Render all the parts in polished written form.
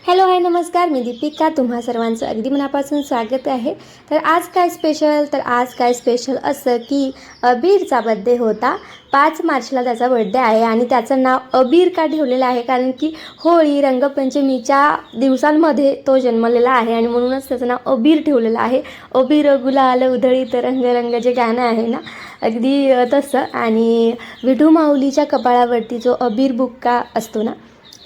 Hello hi नमस्कार, मी दीपिका. तुम्हा सर्वांचं अगदी मनापासून स्वागत आहे. तर आज काय स्पेशल असं की अबीरचा बड्डे होता. 5 मार्चला त्याचा बड्डे आहे आणि त्याचं नाव अबीर का ठेवलेलं आहे कारण की होळी रंगपंचमीच्या दिवसांमध्ये तो जन्मलेला आहे आणि म्हणूनच त्याचं नाव अबीर ठेवलेलं आहे. अबीर गुलाल उधळीत रंग रंग जे गाणं आहे ना, अगदी तसं. आणि विठू माऊलीच्या कपाळावरती जो अबीर बुक्का असतो ना,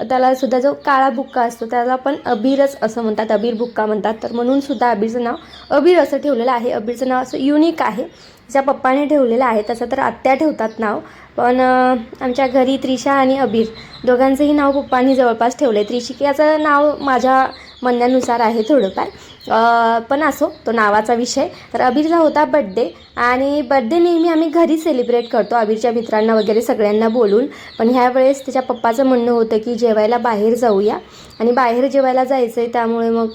त्याला सुद्धा जो काळा बुक्का असतो त्याला पण अबीरच असं म्हणतात, अबीर बुक्का म्हणतात. तर म्हणून सुद्धा अबीरचं नाव अबीर असं ठेवलेलं आहे. अबीरचं नाव असं युनिक आहे, ज्या पप्पाने ठेवलेलं आहे. तसं तर आत्या ठेवतात नाव, पण आमच्या घरी त्रिशा आणि अबीर दोघांचंही नाव पप्पांनी जवळपास ठेवलं आहे. त्रिशिकाचं नाव माझ्या म्हणण्यानुसार आहे थोडंफार, पण असो तो नावाचा विषय. तर अबीरचा होता बड्डे आणि बड्डे नेहमी आम्ही घरी सेलिब्रेट करतो अबीरच्या मित्रांना वगैरे सगळ्यांना बोलून. पण ह्यावेळेस त्याच्या पप्पाचं म्हणणं होतं की जेवायला बाहेर जाऊया आणि बाहेर जेवायला जायचं आहे, त्यामुळे मग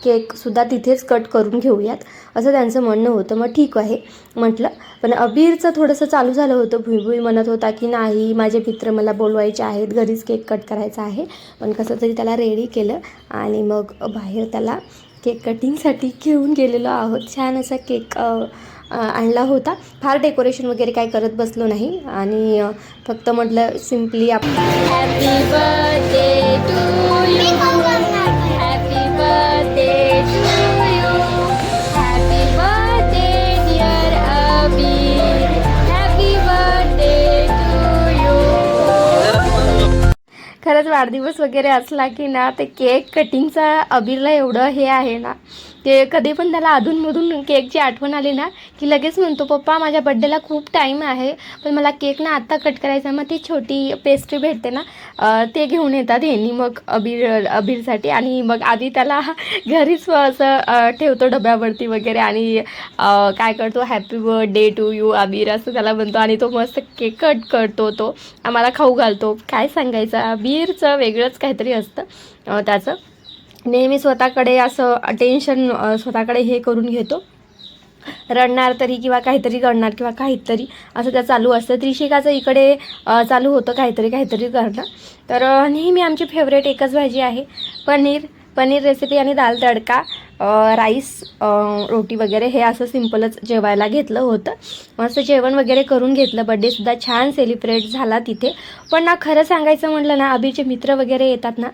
केकसुद्धा तिथेच कट करून घेऊयात असं त्यांचं म्हणणं होतं. मग ठीक आहे म्हटलं. पण अबीरचं थोडंसं चालू झालं होतं, भुईभुई म्हणत होता की नाही माझे मित्र मला बोलवायचे आहेत, घरीच केक कट करायचा आहे. पण कसं तरी त्याला रेडी केलं आणि मग बाहेर त्याला केक कटिंगसाठी घेऊन गेलेलो आहोत. छान असा केक आणला होता. फार डेकोरेशन वगैरे काय करत बसलो नाही आणि फक्त म्हटलं simply happy birthday to you, happy birthday to you, happy birthday dear Abir, happy birthday to you. खरंच वाढदिवस वगैरे असला की ना, ते केक कटिंगचा अबीरला एवढं हे आहे ना, ते कधी पण त्याला अधूनमधून केकची आठवण आली ना की लगेच म्हणतो पप्पा माझ्या बड्डेला खूप टाईम आहे, पण मला केक ना आत्ता कट करायचा. मग ती छोटी पेस्ट्री भेटते ना, ते घेऊन येतात यांनी मग अबीरसाठी. आणि मग आधी त्याला घरीच असं ठेवतो डब्यावरती वगैरे आणि काय करतो हॅपी बर्थडे टू यू अबीर असं त्याला म्हणतो आणि तो मस्त केक कट करतो, तो आम्हाला खाऊ घालतो. काय सांगायचं, अबीरचं वेगळंच काहीतरी असतं. त्याचं नेहमी स्वतःकडे असं टेन्शन स्वतःकडे हे करून घेतो, रडणार तरी किंवा काहीतरी करणार किंवा काहीतरी असं त्या चालू असतं. त्रिशिकाचं इकडे चालू होतं काहीतरी करणं. तर नेहमी आमची फेवरेट एकच भाजी आहे, पनीर रेसिपी आणि दाल तडका, राईस, रोटी वगैरे हे असं सिम्पलच जेवायला घेतलं होतं. मस्त जेवण वगैरे करून घेतलं. बड्डेसुद्धा छान सेलिब्रेट झाला तिथे. पण ना खरं सांगायचं म्हटलं ना, अबीरचे मित्र वगैरे येतात ना,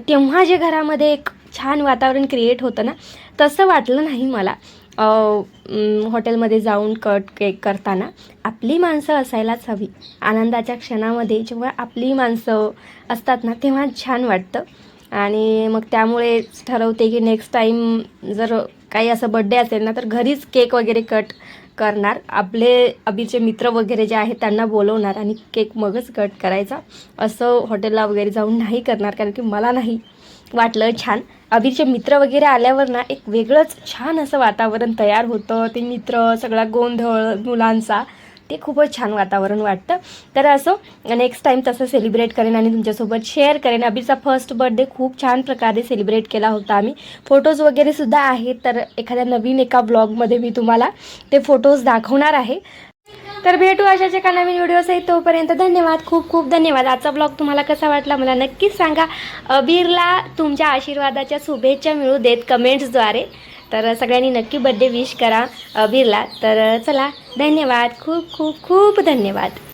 तेव्हा जे घरामध्ये एक छान वातावरण क्रिएट होतं ना, तसं वाटलं नाही मला. हॉटेलमध्ये जाऊन केक करताना आपली माणसं असायलाच हवी. आनंदाच्या क्षणामध्ये जेव्हा आपली माणसं असतात ना, तेव्हा छान वाटतं. आणि मग त्यामुळे ठरवते की नेक्स्ट टाईम जर काही असं बड्डे असेल ना, तर घरीच केक वगैरे कट करणार. आपले अबीरचे मित्र वगैरे जे आहेत त्यांना बोलवणार आणि केक मगच कट करायचा. असं हॉटेलला वगैरे जाऊन नाही करणार, कारण की मला नाही वाटलं छान. अबीरचे मित्र वगैरे आल्यावर ना एक वेगळंच छान असं वातावरण तयार होतं. ते मित्र, सगळा गोंधळ मुलांचा, ते खूपच छान वातावरण वाटतं. तर असं नेक्स्ट टाईम तसं सेलिब्रेट करेन आणि तुमच्यासोबत शेअर करेन. अबीरचा फर्स्ट बर्थडे खूप छान प्रकारे सेलिब्रेट केला होता आम्ही. फोटोज वगैरे सुद्धा आहेत, तर एखाद्या नवीन एका ब्लॉगमध्ये मी तुम्हाला ते फोटोज दाखवणार आहे. तर भेटू अशाच एका नवीन व्हिडिओसहित. तोपर्यंत धन्यवाद, खूप खूप धन्यवाद. आजचा ब्लॉग तुम्हाला कसा वाटला मला नक्कीच सांगा. अबीरला तुमच्या आशीर्वादाच्या शुभेच्छा मिळू देत कमेंट्सद्वारे. तर सगळ्यांनी नक्की बर्थडे विश करा अबीरला. तर चला, धन्यवाद, खूप खूप खूप धन्यवाद.